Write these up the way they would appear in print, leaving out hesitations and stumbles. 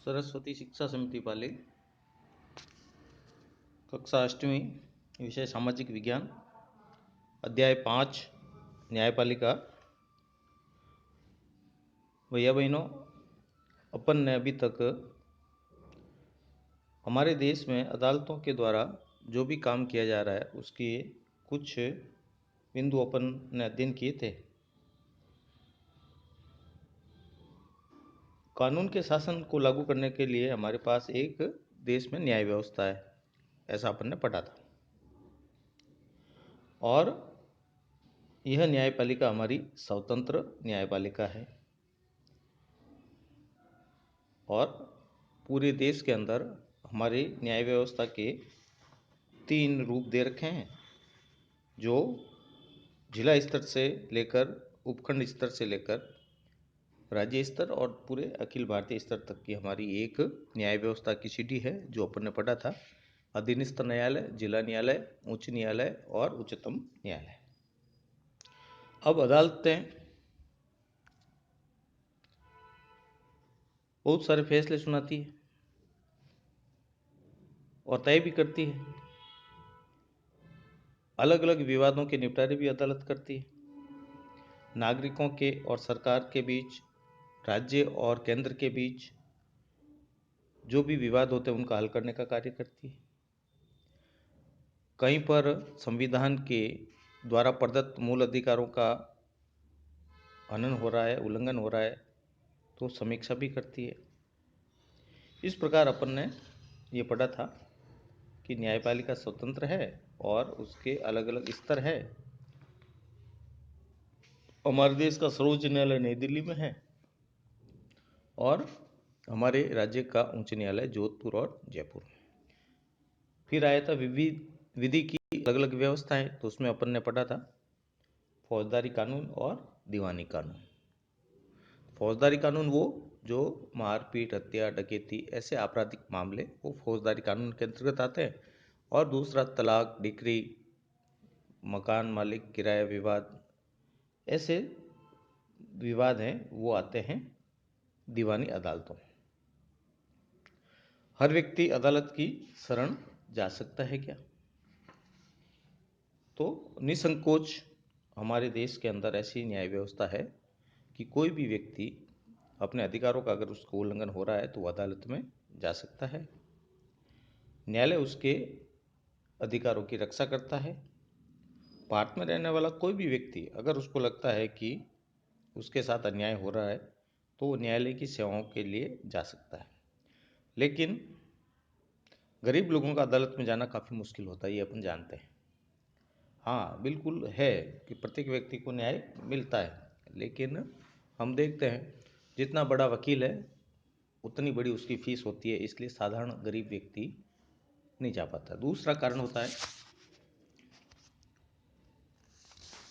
सरस्वती शिक्षा समिति पाली, कक्षा 8वीं, विषय सामाजिक विज्ञान, अध्याय 5 न्यायपालिका। भैया बहनों, अपन ने अभी तक हमारे देश में अदालतों के द्वारा जो भी काम किया जा रहा है उसके कुछ बिंदु अपन ने अध्ययन किए थे। कानून के शासन को लागू करने के लिए हमारे पास एक देश में न्याय व्यवस्था है, ऐसा अपन ने पढ़ा था। और यह न्यायपालिका हमारी स्वतंत्र न्यायपालिका है और पूरे देश के अंदर हमारी न्याय व्यवस्था के 3 रूप दे रखे हैं, जो जिला स्तर से लेकर उपखंड स्तर से लेकर राज्य स्तर और पूरे अखिल भारतीय स्तर तक की हमारी एक न्याय व्यवस्था की सीढ़ी है, जो अपन ने पढ़ा था। अधीनस्थ न्यायालय, जिला न्यायालय, उच्च न्यायालय और उच्चतम न्यायालय। अब अदालतें बहुत सारे फैसले सुनाती है और तय भी करती है। अलग अलग विवादों के निपटारे भी अदालत करती है। नागरिकों के और सरकार के बीच, राज्य और केंद्र के बीच जो भी विवाद होते हैं उनका हल करने का कार्य करती है। कहीं पर संविधान के द्वारा प्रदत्त मूल अधिकारों का हनन हो रहा है, उल्लंघन हो रहा है, तो समीक्षा भी करती है। इस प्रकार अपन ने ये पढ़ा था कि न्यायपालिका स्वतंत्र है और उसके अलग अलग स्तर है। हमारे देश का सर्वोच्च न्यायालय नई दिल्ली में है और हमारे राज्य का उच्च न्यायालय जोधपुर और जयपुर में। फिर आया था विधि की अलग अलग व्यवस्थाएं, तो उसमें अपन ने पढ़ा था फौजदारी कानून और दीवानी कानून। फौजदारी कानून वो जो मारपीट, हत्या, डकैती ऐसे आपराधिक मामले वो फौजदारी कानून के अंतर्गत आते हैं। और दूसरा तलाक, डिक्री, मकान मालिक किराया विवाद, ऐसे विवाद हैं वो आते हैं दीवानी अदालतों में। हर व्यक्ति अदालत की शरण जा सकता है क्या? तो निसंकोच हमारे देश के अंदर ऐसी न्याय व्यवस्था है कि कोई भी व्यक्ति अपने अधिकारों का अगर उसको उल्लंघन हो रहा है तो वो अदालत में जा सकता है। न्यायालय उसके अधिकारों की रक्षा करता है। भारत में रहने वाला कोई भी व्यक्ति अगर उसको लगता है कि उसके साथ अन्याय हो रहा है तो वो न्यायालय की सेवाओं के लिए जा सकता है। लेकिन गरीब लोगों का अदालत में जाना काफ़ी मुश्किल होता है, ये अपन जानते हैं। हाँ, बिल्कुल है कि प्रत्येक व्यक्ति को न्याय मिलता है, लेकिन हम देखते हैं जितना बड़ा वकील है उतनी बड़ी उसकी फीस होती है, इसलिए साधारण गरीब व्यक्ति नहीं जा पाता। दूसरा कारण होता है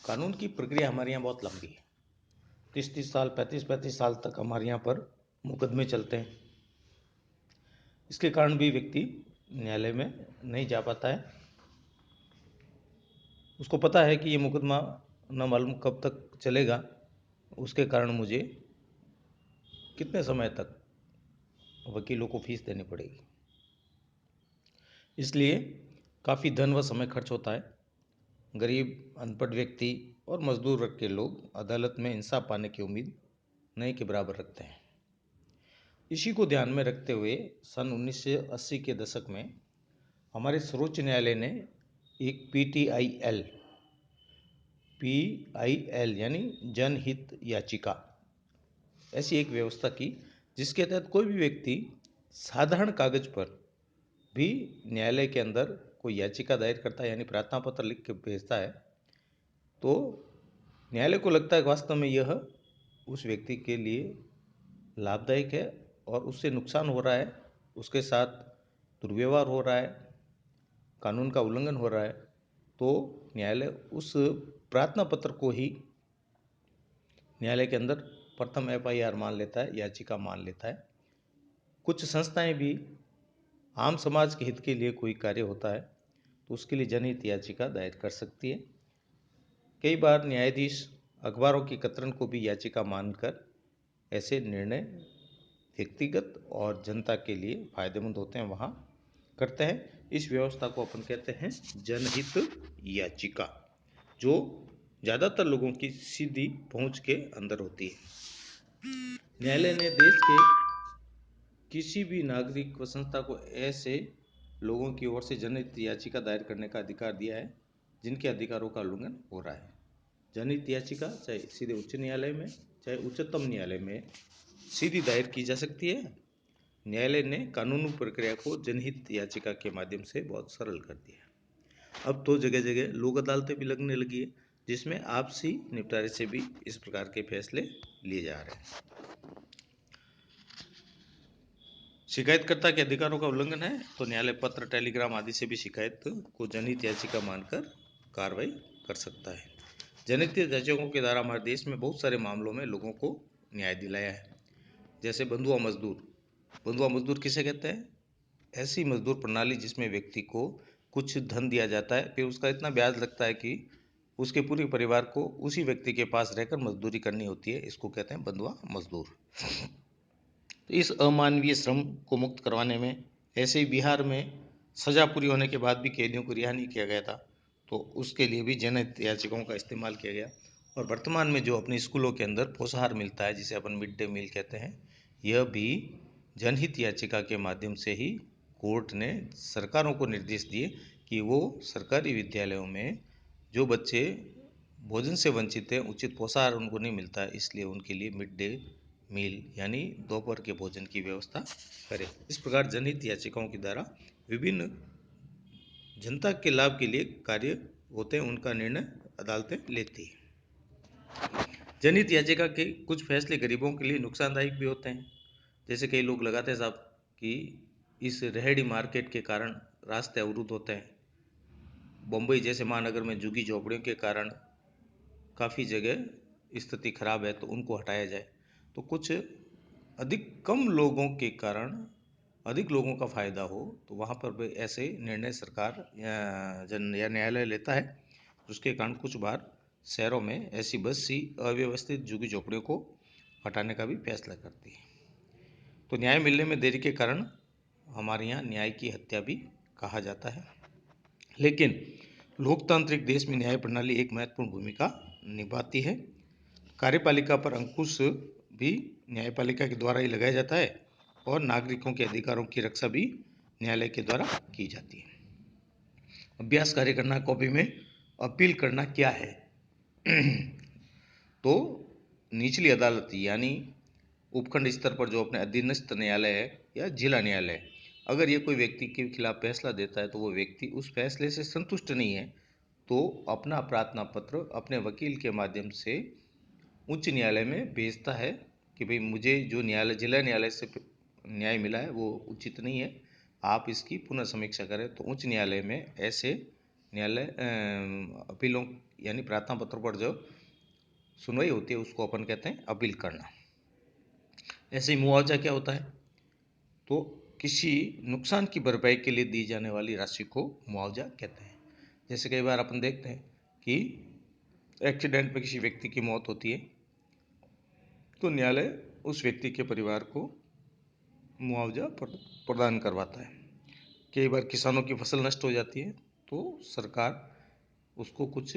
कानून की प्रक्रिया हमारे यहाँ बहुत लंबी है। 30-30 साल, 35-35 साल तक हमारे यहाँ पर मुकदमे चलते हैं। इसके कारण भी व्यक्ति न्यायालय में नहीं जा पाता है। उसको पता है कि ये मुकदमा न मालूम कब तक चलेगा, उसके कारण मुझे कितने समय तक वकीलों को फीस देनी पड़ेगी। इसलिए काफ़ी धन व समय खर्च होता है। गरीब, अनपढ़ व्यक्ति और मजदूर वर्ग के लोग अदालत में इंसाफ पाने की उम्मीद नहीं के बराबर रखते हैं। इसी को ध्यान में रखते हुए सन 1980 के दशक में हमारे सर्वोच्च न्यायालय ने एक PIL यानी जनहित याचिका ऐसी एक व्यवस्था की, जिसके तहत कोई भी व्यक्ति साधारण कागज पर भी न्यायालय के अंदर कोई याचिका दायर करता है, यानी प्रार्थना पत्र लिख के भेजता है, तो न्यायालय को लगता है कि वास्तव में यह उस व्यक्ति के लिए लाभदायक है और उससे नुकसान हो रहा है, उसके साथ दुर्व्यवहार हो रहा है, कानून का उल्लंघन हो रहा है, तो न्यायालय उस प्रार्थना पत्र को ही न्यायालय के अंदर प्रथम FIR मान लेता है, याचिका मान लेता है। कुछ संस्थाएं भी आम समाज के हित के लिए कोई कार्य होता है तो उसके लिए जनहित याचिका दायर कर सकती है। कई बार न्यायाधीश अखबारों की कतरन को भी याचिका मानकर ऐसे निर्णय व्यक्तिगत और जनता के लिए फायदेमंद होते हैं वहाँ करते हैं। इस व्यवस्था को अपन कहते हैं जनहित याचिका, जो ज़्यादातर लोगों की सीधी पहुँच के अंदर होती है। न्यायालय ने देश के किसी भी नागरिक व संस्था को ऐसे लोगों की ओर से जनहित याचिका दायर करने का अधिकार दिया है जिनके अधिकारों का उल्लंघन हो रहा है। जनहित याचिका चाहे सीधे उच्च न्यायालय में चाहे उच्चतम न्यायालय में सीधी दायर की जा सकती है। न्यायालय ने कानूनी प्रक्रिया को जनहित याचिका के माध्यम से बहुत सरल कर दिया है। अब तो जगह जगह लोक अदालतें भी लगने लगी है, जिसमें आपसी निपटारे से भी इस प्रकार के फैसले लिए जा रहे हैं। शिकायतकर्ता के अधिकारों का उल्लंघन है तो न्यायालय पत्र, टेलीग्राम आदि से भी शिकायत को जनहित याचिका मानकर कार्रवाई कर सकता है। जनहित याचिकाओं के द्वारा हमारे देश में बहुत सारे मामलों में लोगों को न्याय दिलाया है। जैसे बंधुआ मजदूर। बंधुआ मजदूर किसे कहते हैं? ऐसी मजदूर प्रणाली जिसमें व्यक्ति को कुछ धन दिया जाता है, फिर उसका इतना ब्याज लगता है कि उसके पूरे परिवार को उसी व्यक्ति के पास रहकर मजदूरी करनी होती है। इसको कहते हैं बंधुआ मजदूर। तो इस अमानवीय श्रम को मुक्त करवाने में, ऐसे ही बिहार में सजा पूरी होने के बाद भी कैदियों को रिहा नहीं किया गया था, तो उसके लिए भी जनहित याचिकाओं का इस्तेमाल किया गया। और वर्तमान में जो अपने स्कूलों के अंदर पोषाहार मिलता है, जिसे अपन मिड डे मील कहते हैं, यह भी जनहित याचिका के माध्यम से ही कोर्ट ने सरकारों को निर्देश दिए कि वो सरकारी विद्यालयों में जो बच्चे भोजन से वंचित हैं, उचित पोषाहार उनको नहीं मिलता है, इसलिए उनके लिए मिड डे मील यानी दोपहर के भोजन की व्यवस्था करें। इस प्रकार जनहित याचिकाओं के द्वारा विभिन्न जनता के लाभ के लिए कार्य होते हैं, उनका निर्णय अदालतें लेती हैं। जनहित याचिका के कुछ फैसले गरीबों के लिए नुकसानदायक भी होते हैं। जैसे कई लोग लगाते हैं साहब कि इस रेहड़ी मार्केट के कारण रास्ते अवरुद्ध होते हैं। बम्बई जैसे महानगर में झुग्गी झोपड़ियों के कारण काफ़ी जगह स्थिति खराब है, तो उनको हटाया जाए। तो कुछ अधिक कम लोगों के कारण अधिक लोगों का फायदा हो, तो वहाँ पर भी ऐसे निर्णय सरकार या न्यायालय लेता है। उसके कारण कुछ बार शहरों में ऐसी बस सी अव्यवस्थित झुग्गी झोपड़ियों को हटाने का भी फैसला करती है। तो न्याय मिलने में देरी के कारण हमारे यहाँ न्याय की हत्या भी कहा जाता है। लेकिन लोकतांत्रिक देश में न्याय प्रणाली एक महत्वपूर्ण भूमिका निभाती है। कार्यपालिका पर अंकुश भी न्यायपालिका के द्वारा ही लगाया जाता है और नागरिकों के अधिकारों की रक्षा भी न्यायालय के द्वारा की जाती है। अभ्यास कार्य करना, कॉपी में अपील करना क्या है? तो निचली अदालत यानी उपखंड स्तर पर जो अपने अधीनस्थ न्यायालय है या जिला न्यायालय, अगर ये कोई व्यक्ति के खिलाफ फैसला देता है तो वो व्यक्ति उस फैसले से संतुष्ट नहीं है, तो अपना प्रार्थना पत्र अपने वकील के माध्यम से उच्च न्यायालय में भेजता है कि भाई मुझे जो न्यायालय जिला न्यायालय से न्याय मिला है वो उचित नहीं है, आप इसकी पुनः समीक्षा करें। तो उच्च न्यायालय में ऐसे न्यायालय अपीलों यानी प्रार्थना पत्र पर जो सुनवाई होती है उसको अपन कहते हैं अपील करना। ऐसे ही मुआवजा क्या होता है? तो किसी नुकसान की भरपाई के लिए दी जाने वाली राशि को मुआवजा कहते हैं। जैसे कई बार अपन देखते हैं कि एक्सीडेंट में किसी व्यक्ति की मौत होती है, तो न्यायालय उस व्यक्ति के परिवार को मुआवजा प्रदान करवाता है। कई बार किसानों की फसल नष्ट हो जाती है तो सरकार उसको कुछ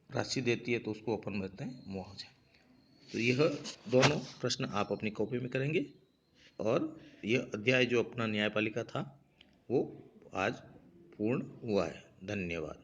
राशि देती है, तो उसको अपन कहते हैं मुआवजा। तो यह दोनों प्रश्न आप अपनी कॉपी में करेंगे और यह अध्याय जो अपना न्यायपालिका था वो आज पूर्ण हुआ है। धन्यवाद।